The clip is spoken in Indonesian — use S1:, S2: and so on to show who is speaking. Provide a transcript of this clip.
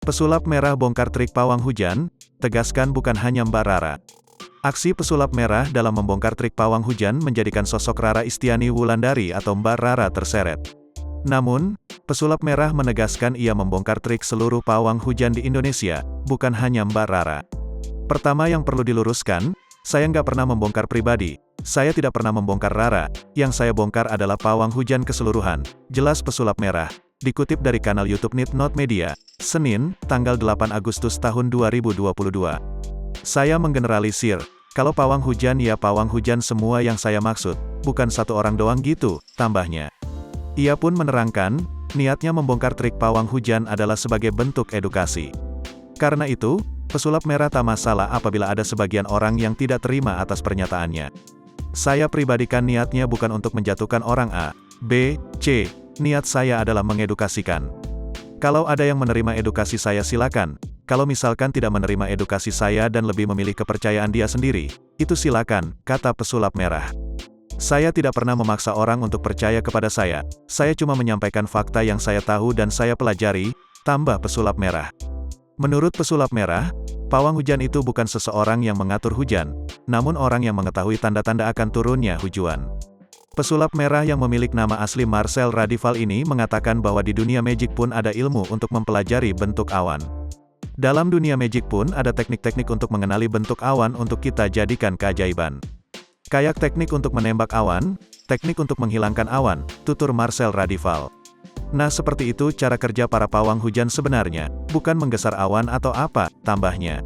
S1: Pesulap merah bongkar trik pawang hujan, tegaskan bukan hanya Mbak Rara. Aksi pesulap merah dalam membongkar trik pawang hujan menjadikan sosok Rara Istiani Wulandari atau Mbak Rara terseret. Namun, pesulap merah menegaskan ia membongkar trik seluruh pawang hujan di Indonesia, bukan hanya Mbak Rara. Pertama yang perlu diluruskan, saya nggak pernah membongkar pribadi. Saya tidak pernah membongkar Rara, yang saya bongkar adalah pawang hujan keseluruhan, jelas pesulap merah. Dikutip dari kanal YouTube Nitnot Media, Senin, tanggal 8 Agustus tahun 2022. Saya menggeneralisir, kalau pawang hujan ya pawang hujan semua yang saya maksud, bukan satu orang doang gitu, tambahnya. Ia pun menerangkan, niatnya membongkar trik pawang hujan adalah sebagai bentuk edukasi. Karena itu, pesulap merah tak masalah apabila ada sebagian orang yang tidak terima atas pernyataannya. Saya pribadikan niatnya bukan untuk menjatuhkan orang A, B, C, niat saya adalah mengedukasikan. Kalau ada yang menerima edukasi saya silakan, kalau misalkan tidak menerima edukasi saya dan lebih memilih kepercayaan dia sendiri, itu silakan, kata pesulap merah. Saya tidak pernah memaksa orang untuk percaya kepada saya cuma menyampaikan fakta yang saya tahu dan saya pelajari, tambah pesulap merah. Menurut pesulap merah, pawang hujan itu bukan seseorang yang mengatur hujan, namun orang yang mengetahui tanda-tanda akan turunnya hujan. Pesulap merah yang memiliki nama asli Marcel Radival ini mengatakan bahwa di dunia magic pun ada ilmu untuk mempelajari bentuk awan. Dalam dunia magic pun ada teknik-teknik untuk mengenali bentuk awan untuk kita jadikan keajaiban. Kayak teknik untuk menembak awan, teknik untuk menghilangkan awan, tutur Marcel Radival. Nah seperti itu cara kerja para pawang hujan sebenarnya, bukan menggesar awan atau apa, tambahnya.